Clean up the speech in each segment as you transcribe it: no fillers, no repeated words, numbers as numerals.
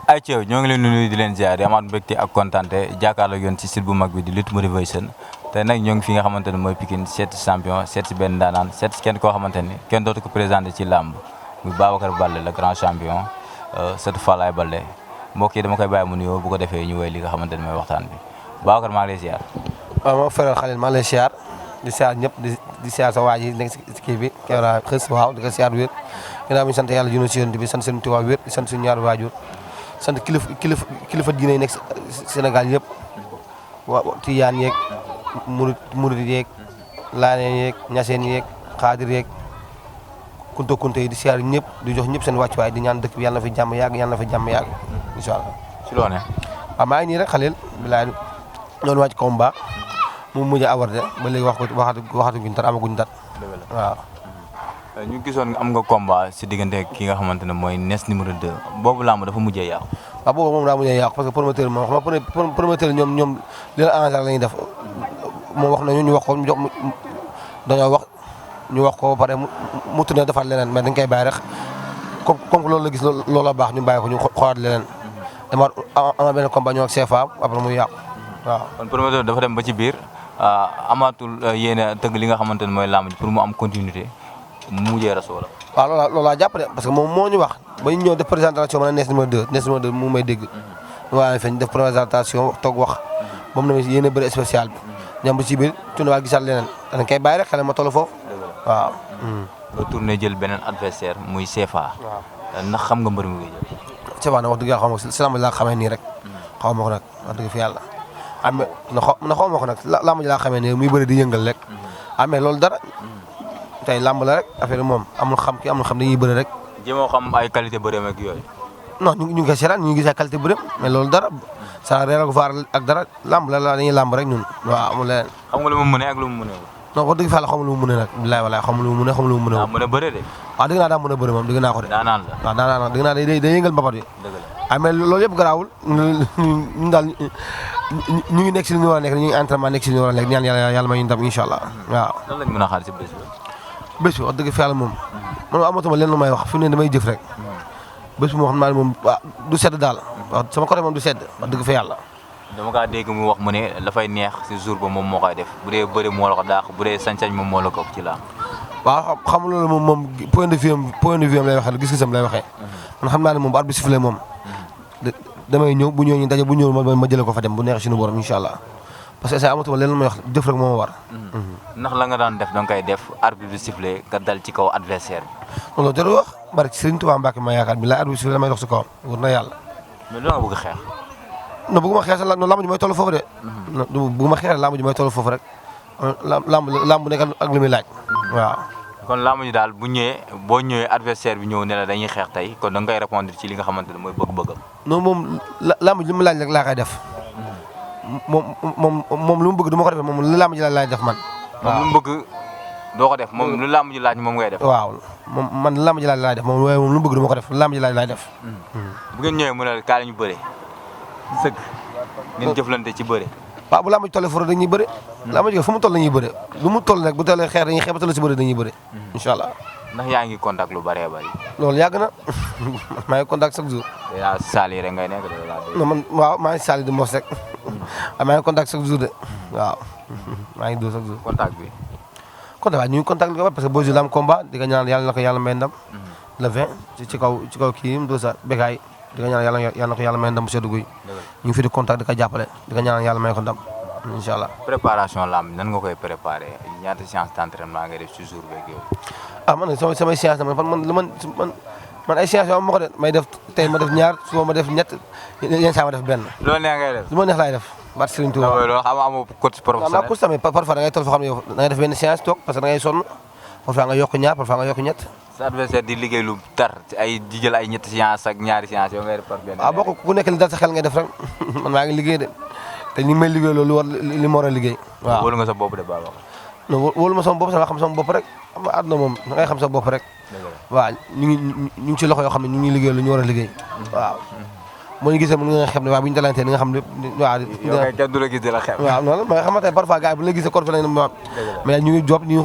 ay Thiaw ñoo ngi leen di nuyu di leen ziar di amaat mbégte ak kontaante jàkkaarloo ak yéen ci site bu mag bi di Lutte Motivation te nag ñoo ngi fi nga xamante ne mooy Pikine seet si champion seet si benn daanaan seet si kenn koo xamante ni kenn dootu ko présenté ci làmb muy Babacar Baldé le grand champion sëtu Falaye Baldé mbokk yi dama koy bàyyi mu nuyoo bu ko defee ñu woy li nga xamante ne mooy waxtaan bi Babacar maa ngi lay ziar. waaw moo feral Khalil maa ngi lay ziar di ziar ñëpp di ziar sa waa ji nekk si kii bi Kewra xës waaw di ko ziar wér ginnaaw bi ñu sant yàlla junne si yonent bi sant seen tubaab wér di sant suñu ñaari waajur sant kilifa diine yi nekk Sénégal yëpp waa Tijaan yeeg murid yeeg Laayeen yeeg Ñaseen yeeg Xaadir yeeg kunta yi di siyaar ñëpp di jox ñëpp seen wàccuwaay di ñaan dëkk bi yàlla na fi jàmm yàgg yàlla na fi jàmm yàgg incha allah. ci loo ne. waaw maa ngi nii rek Khalil bilaay noonu wàcc combat mu mujj a awardé ba léegi waxatuguñ dara amaguñ dara waaw. ñu gisoon am nga combat si diggante ki nga xamante ne mooy Ness numéro 2 boobu làmb dafa mujjee yàqu. waaw boobu moom daa mujjee yàqu parce que promoteur moom xam nga promoteur ñoom li la arrangé la ñuy def moom wax nañu ñu wax ko dañoo wax ñu wax ko ba pare mu tourné defar leneen mais dañ koy bàyyi rek comme loolu la gis loolu la baax ñu bàyyi ko ñu xoolaat leneen dama ama benn combat ñoo ak CFA après muy yàqu waaw. kon promoteur dafa dem ba ci biir amaatul yéene tëgg li nga xamante ne mooy làmb ji pour mu am continuité. mu mujjee rasoo la. waaw loolu laa jàpp de parce que moom moo ñu wax ba ñu ñëw def présentation ma ne Ness numéro 2 mu may dégg. waaye feeñ def présentation toog wax moom na yéen a bëri spécial bi. ñam bu ci biir tuuti waa gisaat leneen dañ koy bàyyi rek xale ma toll foofu. waaw. nga tourné jël beneen adversaire muy CFA. waaw ndax xam nga mbër mi ngay jël. CFA nag wax dëgg yàlla xaw ma si lamb ji laa xamee nii rek. xaw ma ko nag wax dëgg fi yàlla. amee na xaw ma ko nag lamb ji laa xamee nii muy bëri di yëngal rek. amee loolu dara. tey làmb la rek affaire moom amul xam ki amul xam dañuy bëri rek. jéemoo xam ay qualité bëreem ak yooyu. non ñu ngi koy seetaan ñu ngi gis ay qualité bëreem mais loolu dara sa reer ak vaar ak dara làmb la dañuy làmb rek ñun waaw amul leneen. xam nga lu mu mënee ak lu mu mënee. non wax dëgg fa la xamul lu mu mënee nag bilaay walaay xamul lu mu mënee xamul lu mu mënee. daa mën a bëre de. waaw dëgg naa daa mën a bëre moom dëgg naa ko de. daanaan la waaw daanaan dëgg naa day yëngal mbapat bi. dëgg la ah mais loolu yëpp garaawul ñun daal ñu ngi nekk si li ñu war a nekk ñu ngi entraînement nekk si li ñu war a nekk ñaan yàlla may ñu ndam incha allah waaw. lan lañ mën a xaar si bés bi. bés bi wax dëgg fa yàlla moom man amatuma leen lu may wax fi mu ne damay jëf rek bés bi moo xam naa ne moom waaw du sedd daal wax sama côté moom du sedd wax dëgg fa yàlla. dama kaa dégg mu wax mu ne dafay neex si jour ba moom moo koy def bu dee bëri moo la ko daax bu dee sañ-sañ moom moo la ko ci laa. waaw xam loolu moom point de vue am lay waxee gis-gisam lay waxee man xam naa ne moom bu at bi sifflé moom damay ñëw bu ñëwee ñu daje bu ñëwul ma jëlee ko fa dem bu neex suñu borom incha allah parce que say amatuma leen lu may wax jëf rek moo ma war. ndax la nga daan def da nga koy def arbitre bi sifflé nga dal ci kaw adversaire bi. loolu jarul wax barke Serigne Touba Mbacke ma yaakaar bi la arbitre bi sifflé damay dox si kawam wër na yàlla. mais lu nga bëgg a xeex. non bëgguma xeex sax lamb ji mooy toll foofu de. non bëgguma xeex lamb ji mooy toll foofu rek lamb bu nekk ak li muy laaj waaw. kon lamb ji daal bu ñëwee boo ñëwee adversaire bi ñëw ne la dañuy xeex tey kon da nga koy répondre ci li nga xamante ne mooy bëgg-bëggam. non moom lamb ji li mu laaj rek laa koy def moom lu mu bëgg du ma ko defee moom lu lamb ji laaj def man. moom lu mu bëgg doo ko def moom lu lamb ji laaj moom ngay def. waaw moom man lu lamb ji laaj def moom waaye moom lu mu bëgg du ma ko def lu lamb ji laaj def. bu ngeen ñëwee mu ne la kaay ñu bëre sëgg ngeen jëflante ci bëre. waaw bu lamb ji tollee foro dañuy bëre. lamb ji fu mu toll dañuy bëre lu mu toll nag bu tollee xeex dañuy xeex ba toll si bëre dañuy bëre incha allah. ndax yaa ngi contact lu bëree bëri. loolu yàgg na maa ngi contact chaque jour. yaa saal yi rek ngay nekk de la. non man waaw maa ngi saal di mos rek maa ngi contact chaque jour de waaw maa ngi dóor chaque jour. contact bi. contact waaw ñu ngi contact li ko parce que boo jëlee am combat di nga ñaan yàlla na ko yàlla may ndam. le 20 ci kaw kii yi mu doon sa békaay di nga ñaan yàlla na ko yàlla may ndam bu seddu guy. ñu ngi fi di contact di ko jàppale di nga ñaan yàlla may ko ndam incha allah. préparation lamb nan nga koy préparé ñaata séance d'entraînement ngay def ci jour beeg yow. ah man samay séance man ay séance yoo ma ko de may def tey ma def ñaar suba ma def ñett yenn saa ma def benn. loolu neex ngay def. lu ma neex laay def. barke Serigne Touba loolu xam nga amoo coach professionnel. am naa coach tamit parfois da ngay toll foo xam ne yow da ngay def benn séance toog parce que da ngay sonn parfois nga yokk ñaar parfois nga yokk ñett. sa adversaire di liggéey lu tar ci ay di jël ay ñetti séance ak ñaari séance yoo ngay def par benn. waaw boo ko ku nekk li dal sa xel ngay def rek man maa ngi liggéey de te ni may liggéey loolu li ma war a liggéey. waaw wóolu nga sa bopp de Babacar. non wóolu ma sama bopp sama xam sama bopp rek xam nga àdduna moom da ngay xam sa bopp rek waaw ñu ngi ci loxo yoo xam ne ñu ngi liggéey lu ñu war a liggéey waaw moo ñu gisee mën nga xam ne waaw bu ñu dalantee di nga xam ne waaw yow kay kenn du la gis di la xeeb waaw noonu mais xam nga tey parfois gars yi bu ñu la gisee korte lañ mais ñu ngi job ñu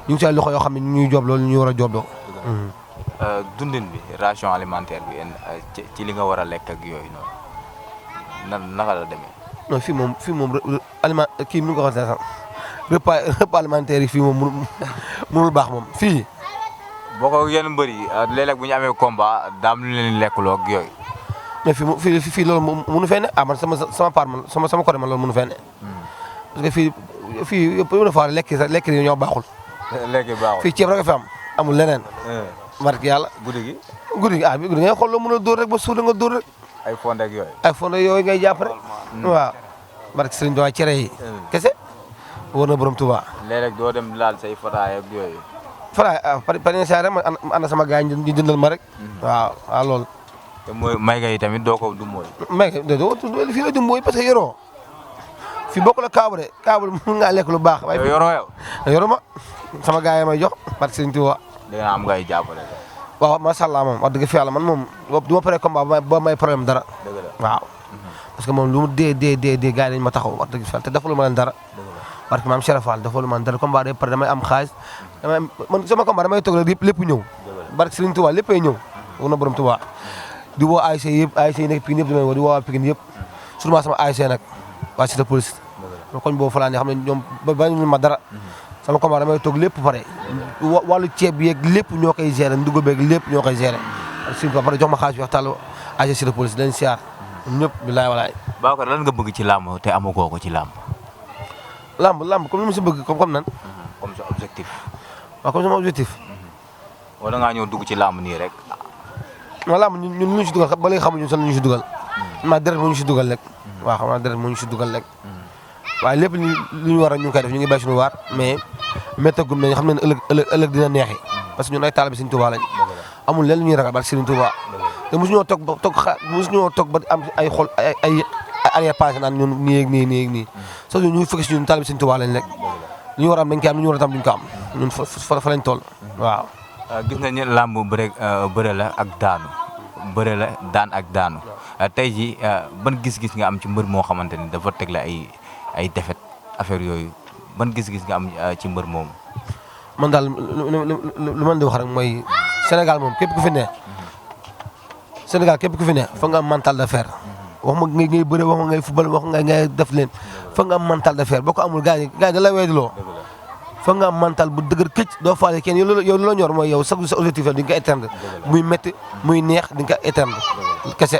ngi ci ay loxo yoo xam ne ñu ngi job loolu ñu war a job loo dundin bi ration alimentaire bi ci li nga war a lekk ak yooyu noonu naka la demee non fii moom aliment kii nu nga ko waxee sax repas alimentaire yi fii moom mënul baax moom fii boo ko yenn mbër yi léeg-léeg bu ñu amee combat daam lu leen lekkuloo ak yooyu mais fii loolu mënu fee ne man sama part man sama côté man loolu mënu fee ne parce que fii yëpp na fa lekk yi ñoo baaxul léegi baaxul fii ceeb rek fi am amul leneen barke yàlla guddi gi guddi ngay xool loo mën a dóor rek ba suur nga dóor rek ay fonde ak yooyu ay fonde yooyu ngay jàpp rek waaw barke Sëriñ Tuubaa cere yi kese war na borom Tuubaa léeg-léeg doo dem laal say fataay ak yooyu fataay par exemple rek ma ànd sama gars yi ñu jëndal ma rek waaw loolu te mooy may ga yi tamit doo ko du mooy may ga doo fii la du mooy parce que yoroo fii bokk la kaabu de kaabu mën ngaa lekk lu baax waaye yoroo yoru ma sama gars yi may jox barke Sëriñ Tuubaa dina am ngay jàppale waaw macha allah moom wax dëgg fi yàlla man moom du ma paree combat ba may problème dara waaw parce que moom lu mu dee gars yi dañu ma taxaw wax dëgg fi yàlla te defalu ma leen dara parce que maam Cheikh Fall defalu ma leen dara combat day pare damay am xaalis man sama combat damay toog rek lépp ñëw barke Serigne Touba léppay ñëw war na borom Touba di woo ASC yëpp ASC yi nekk Pikine yëpp damay woo di woo waa Pikine yëpp surtout sama ASC nag waa cité police koñ boobu fa laa ne xam ne ñoom bañu ma dara sama combat damay toog lépp pare wàllu ceeb yeeg lépp ñoo koy gérer ndugg beeg lépp ñoo koy gérer suñu ko pare jox ma xaalis bi wax tàll agent de police dañ siyaar ñëpp bilaay walaay. Babacar lan nga bëgg ci làmb te amagoo ko ci làmb. làmb comme ni ma si bëgg comme nan. comme sa objectif. waaw comme sama objectif. wala ngaa ñëw dugg ci làmb nii rek. non làmb ñun lu ñu si dugal ba léegi xamuñu sax lu ñu si dugal. maa deret moo ñu si dugal rek. waaw xam naa deret moo ñu si dugal rek. waaye lépp lu ñu war a ñu ngi koy def ñu ngi bay suñu waar mais méttagum nañu xam ne ëllëg dina neexi parce que ñun ay taalibe Serigne Touba lañ amul leen lu ñuy ragal ba Serigne Touba te mosuñoo toog ba am ay xol ay arrière pensée naan ñun nii ak nii sax ñu ngi fekk si ñun taalibe Serigne Touba lañ rek lu ñu war a am dañ koy am lu ñu war a am duñ ko am ñun fa lañ toll waaw. gis nañu làmb bëre la ak daanu bëre la daan ak daanu tey ji ban gis-gis nga am ci mbër moo xamante ni dafa teg la ay défaite affaire yooyu ban gis-gis nga am ci mbër moomu. man daal lu man di wax rek mooy Sénégal moom képp ku fi ne Sénégal képp ku fi ne fa nga am mental de fer wax ma ngay bëre wax ma ngay football wax nga ngay def leen fa nga am mental de fer boo ko amul gars yi da lay weydiloo fa nga am mental bu dëgër këcc doo faale kenn yow lu la ñor mooy yow sa objectif di nga ko atteindre muy métti muy neex di nga ko atteindre kese.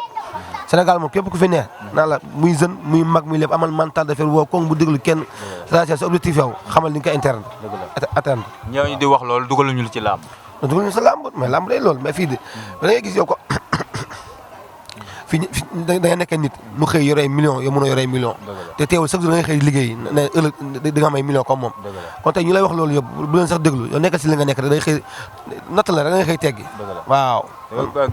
Sénégal moom képp ku fi neex naa la muy jeune muy mag muy lépp amal mental de fer woo koŋ bu déglu kenn sa objectif yow xamal ni nga ko interne atteindre. ñooñu di wax loolu dugaluñu la ci làmb. dugaluñu sa làmb mais làmb day loolu mais fii de da ngay gis yow ko fii da ngay nekk nit mu xëy yore ay millions yow mën a yore ay millions. te teewul chaque jour da ngay xëy liggéey ne ëllëg di nga am ay millions comme moom. kon tey ñu lay wax loolu yëpp bu leen sax déglu yow nekkal si li nga nekk da ngay xëy natt la da ngay xëy teggi waaw.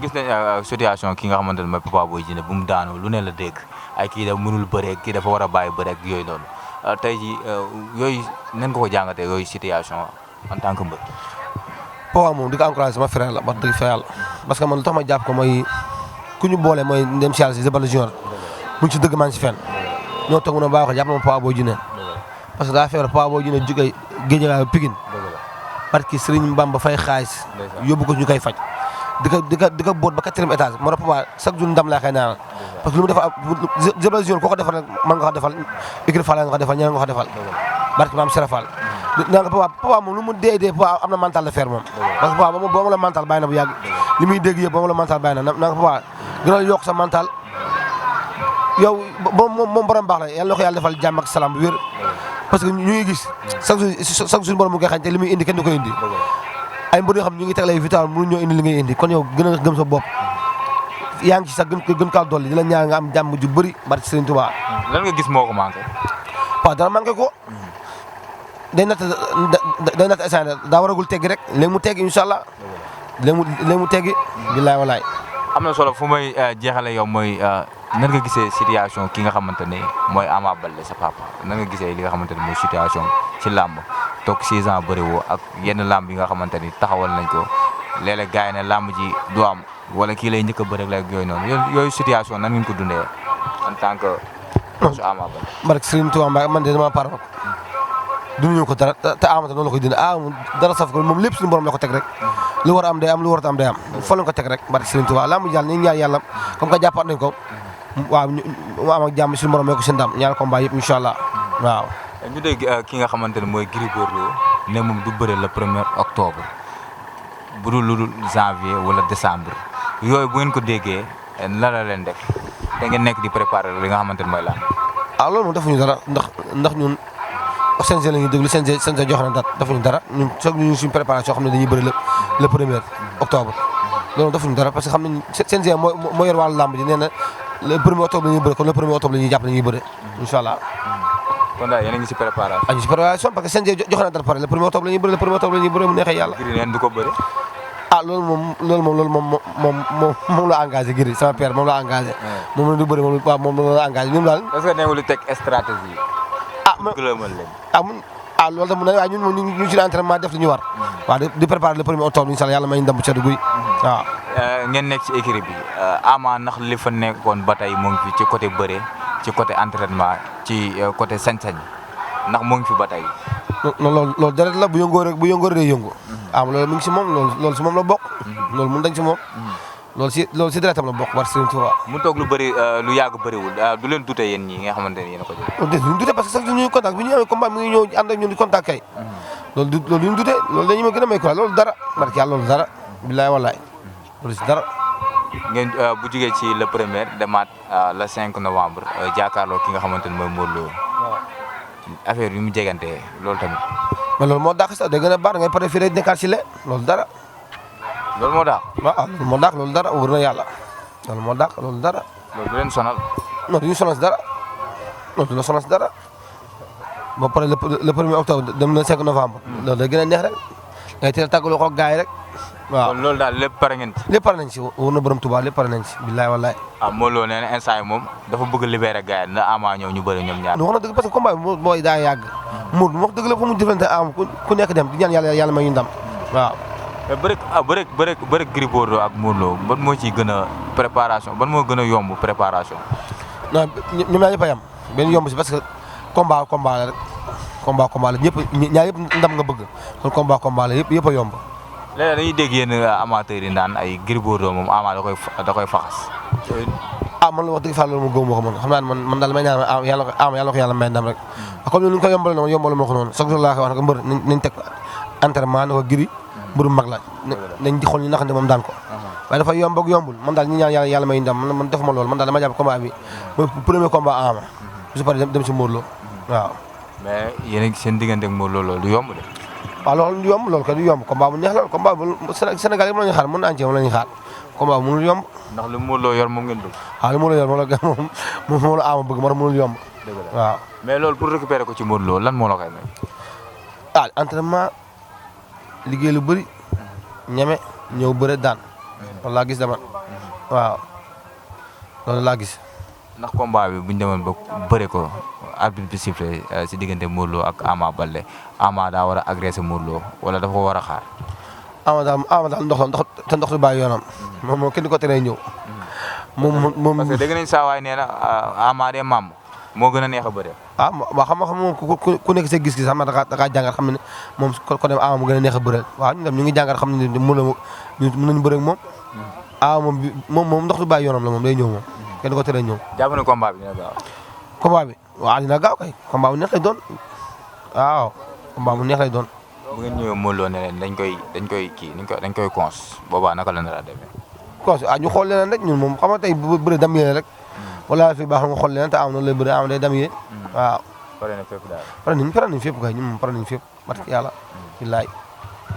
gis nañ situation ki nga xamante ne mooy Papa Boy Djiné bu mu daanu lu ne la dégg ay kii dafa mënul bëree kii dafa war a bàyyi bëree ak yooyu noonu tey ji yooyu nan nga ko jàngatee yooyu situation en tant que mbër. Papa moom di ko encouragé sama frère la wax dëgg fa yàlla parce que man lu tax ma jàpp ko mooy ku ñu boole mooy ndem si yàlla si Zébala Junior mu ngi si dëgg maa ngi si fenn ñoo toog na baax ko jàpp na ma Papa Boy Djiné parce que daa feebar Papa Boy Djiné jógee Guédiawaye Pikine parce que Serigne Bamba fay xaalis yóbbu ko ñu koy faj di ko boot ba 4e étage moo tax Papa chaque jour ndam laa koy naanal parce que lu mu defal Zébala Junior koo ko defal rek mën nga ko defal équipe Fall nga ko defal ñeneen nga ko defal barke maam Serap Fall naa nga Papa moom lu mu dee Papa am na mental de fer moom parce que Papa boo ma la mental bàyyi na bu yàgg li muy dégg yëpp boo ma la mental bàyyi na naa nga Papa gën a yokk sa mental yow moom borom baax la yàlla na ko yàlla defal jàmm ak salaam bu wér parce que ñu ngi gis chaque jour borom mu koy xañ te li muy indi kenn du ko indi ay mbër yoo xam ñu ngi teg lay vital mënu ñoo indi li ngay indi kon yow gën a gëm sa bopp yaa ngi ci sax gën kaa dolli di la ñaan nga am jàmm ju bëri barke Serigne Touba. lan nga gis moo ko manqué. waaw dara manqué ko day natt instant daa waragul teggi rek léegi mu teggi incha allah léegi mu teggi billaay walaay. am na solo fu may jeexale yow mooy nan nga gisee situation ki nga xamante ne mooy Ama Baldé sa papa nan nga gisee li nga xamante ne mooy situation ci làmb toog 6 ans bëri woo ak yenn làmb yi nga xamante ni taxawal nañ ko léeg-léeg gars yi ne làmb ji du am wala kii lay njëkk a bëri ak yooyu noonu yooyu situation nan ngeen ko dundee en tant que su Ama Baldé. barke Serigne Touba Mbacke man de dama par rek dunduñu ko dara te Ama noonu la koy dundee dara saf ko moom lépp suñu borom la ko teg rek lu war a am day am lu war a am day am fa lañ ko teg rek barke Serigne Touba làmb ji daal ñu ñaan yàlla comme que jàppaat nañ ko waaw mu am ak jàmm suñu borom ko si ndam ñaar combat yëpp incha allah waaw. ñu dégg ki nga xamante ne mooy Gris Bordeaux ne moom du bëre le 1er octobre bu dul lu dul janvier wala décembre yooyu bu ngeen ko déggee lan la leen def da ngeen nekk di préparer li nga xamante ne mooy lan. loolu moom defuñu dara ndax ñun CNG la ñuy déglu CNG jox na date defuñu dara ñun soog ñu suñu préparation xam ne dañuy bëri le 1er octobre loolu defuñu dara parce que xam nañ CNG moo yor wàllu làmb ji nee na le 1er octobre la ñuy bëri kon le 1er octobre la ñuy jàpp la ñuy bëri incha allah. kon daal yéen a ngi si préparation. ñu si préparation parce que CNG jox na date pare le 1er octobre la ñuy bëri le 1er octobre la ñuy bëri mu neexee yàlla. Gris neen du ko bëri. loolu moom la engagé Gris sama père moom la engagé. moom la du bëri moom la engagé ñun daal. est-ce que neewul teg stratégie. gëlëmal leen. loolu tam waaye ñun ñu ci entraînement def li ñu war. waaw di préparer le 1er octobre incha allah yàlla may ndam bu sedd guy waaw. ngeen nekk ci équipe bi Ama ndax li fa nekkoon ba tey mu ngi fi ci côté bëre ci côté entraînement ci côté sañ-sañ ndax mu ngi fi ba tey. loolu deret la bu yëngoo rek day yëngu. loolu mi ngi si moom loolu si moom la bokk. loolu mun dañ si moom. loolu si deretam la bokk war Serigne Touba. mu toog lu bëri lu yàgg bëriwul du leen dute yéen ñi nga xamante ne yéen a ko jël. duñ dute parce que sax ñuy contact bi ñu amee combat mi ngi ñëw ànd ak ñun di contact kay. loolu duñ dute loolu dañu ma gën a may quoi loolu dara barke yàlla loolu dara billaay wallaay loolu si dara. ngeen bu jugee ci le 1er demaat le 5 novembre jàkkaarloo ki nga xamante ne mooy Modou Lo. affaire yi mu jegantee loolu tamit. mais loolu moo dàq sax day gën a baax da ngay préféré nekkaat si le loolu dara. loolu moo dàq. loolu moo dàq loolu dara wóor na yàlla loolu moo dàq loolu dara. loolu du leen sonal. non du ñu sonal si dara non du la sonal si dara ba pare le 1er octobre dem le 5 novembre. loolu day gën a neex rek ngay teel a tàggaloo ko gars yi rek. waaw kon loolu daal lépp pare ngeen ci. lépp pare nañ si wóor na borom Tuubaa lépp pare nañ si billaay wallaay. Modou Lo nee na instant yi moom dafa bëgg a libérer gars yi na Ama ñëw ñu bëri ñoom ñaar. wax na dëgg parce que combat bi mooy daa yàgg. Modou wax dëgg la fa mu jëflante am ku nekk dem di ñaan yàlla may ñu ndam waaw. mais bëri Gris Bordeaux ak Modou Lo ban moo ciy gën a préparation ban moo gën a yomb préparation. non ñoom ñaar ñëpp a yem benn yomb si parce que combat la rek combat la ñëpp ñaar yëpp ndam nga bëgg kon combat la yëpp a yomb. léegi dañuy dégg yéen amateurs yi naan ay Gris Bordeaux moom Ama da koy faxas. man la wax dëgg fa loolu moom gëmuma ko man xam naa ne man daal may ñaan yàlla ko yàlla may ndam rek. comme ni ñu ko yombalee noonu yombalee ma ko noonu chaque jour laa koy wax ne ko mbër nañ teg entraînement ne ko Gris mbëru mag la nañ di xool ñu naxante moom daan ko. waaye dafa yomb ak yombul man daal ñu ñaan yàlla may ndam man defuma loolu man daal dama jàpp combat bi mooy premier combat Ama su paree dem si Modou Lo waaw. mais yéen seen diggante ak Modou Lo loolu du yomb de. waaw loolu du yomb loolu kay du yomb combat bu neex la combat bu Sénégal yi mën nañu xaar mën na ànd moom la ñuy xaar combat bu mënul yomb. ndax lu Modou Lo yor moom ngeen bëgg. waaw lu Modou Lo yor moom la Ama bëgg moo tax mënul yomb. dëgg la waaw. mais loolu pour récupérer ko ci Modou Lo lan moo la koy may. entraînement liggéey lu bëri ñeme ñëw bëre daan loolu laa gis dama waaw loolu laa gis. ndax combat bi bu ñu demoon ba bëre ko arbitre bi sifflé si diggante Modou Lo ak Ama Baldé Ama daa war a agressé Modou Lo wala dafa ko war a xaar. Ama daal ndox du bàyyi yoonam. moom kenn du ko teree ñëw. moom parce que dégg nañ saa waay nee na Ama de maam moo gën a neex a bëre. waaw xam nga moom ku nekk sa gis-gis xam nga da kaa jàngat xam ne moom ko dem Ama mu gën a neex a bëreel waaw ñu dem ñu ngi jàngat xam ne mën nañu bëre ak moom. Ama moom ndox du bàyyi yoonam la moom day ñëw moom. kenn du ko teree ñëw. jàpp na combat bi dina gaaw. combat bi waaw dina gaaw kay combat bu neex lay doon waaw combat bu neex lay doon. bu ngeen ñëwee Modou Lo ne leen dañ koy cons boobaa naka la nar a demee. cons ñu xool leneen rek ñun moom xam nga tey bu bëri dam yéene rek wala fi baax nga xool leneen te am na lay bëri am day dam yéene waaw. pare na fépp daal. pare nañ fépp kay ñun moom pare nañ fépp parce que yàlla billaay.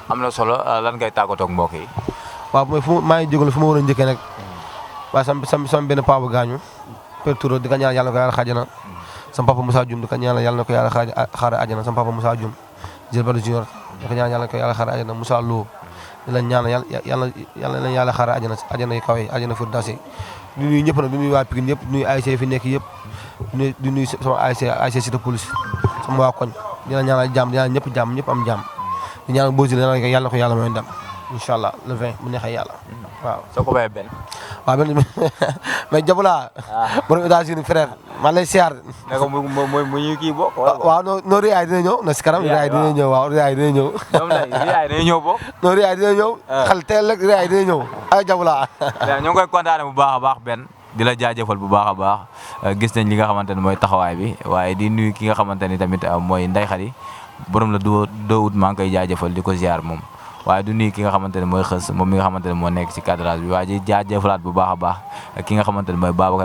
am na solo lan ngay tàggatoo ak mbokk yi. waaw mooy maa ngi jégalu fu ma war a njëkkee nag waaye sama benn paa bu gaañu per tour di ko ñaan yàlla na ko yàlla xaajana sama papa Moussa Dioum di ko ñaan yàlla na ko yàlla xaare àjjana sama papa Moussa Dioum Gilbert Junior di ko ñaan yàlla na ko yàlla xaare àjjana Moussa Lo di la ñaan yàlla na yàlla xaare àjjana yu kawe àjjana firdawsi di nuyu ñëpp nag di nuyu waa Pikine yëpp di nuyu ASC fi nekk yëpp di nuyu sama ASC Cité Police sama waa koñ dina ñaanal jàmm dina ñëpp jàmm ñëpp am jàmm di ñaanal Boy Jules yàlla na ko yàlla mooy ndam incha allah le 20 bu neexee yàlla waaw. soo ko bayee benn. waaw benn mais Jabula. borom États-Unis frère maa lay siyaar. ne ko mu ñu kii bokk. waaw non Riyaay dina ñëw na si kanam Riyaay dina ñëw waaw Riyaay dina ñëw. ñoom Riyaay dina ñëw bokk. non Riyaay dina ñëw. xel teel rek Riyaay dina ñëw ay Jabula. ñu ngi koy kontaane bu baax a baax benn di la jaajëfal bu baax a baax gis nañ li nga xamante ne mooy taxawaay bi waaye di nuyu ki nga xamante ni tamit mooy Ndeye Khady borom la doo ut maa ngi koy jaajëfal di ko ziar moom waaye du nuyu ki nga xamante ne mooy xës moom mi nga xamante ne moo nekk ci cadrage bi waaye di jaajëfalaat bu baax a baax ki nga xamante ne mooy Babacar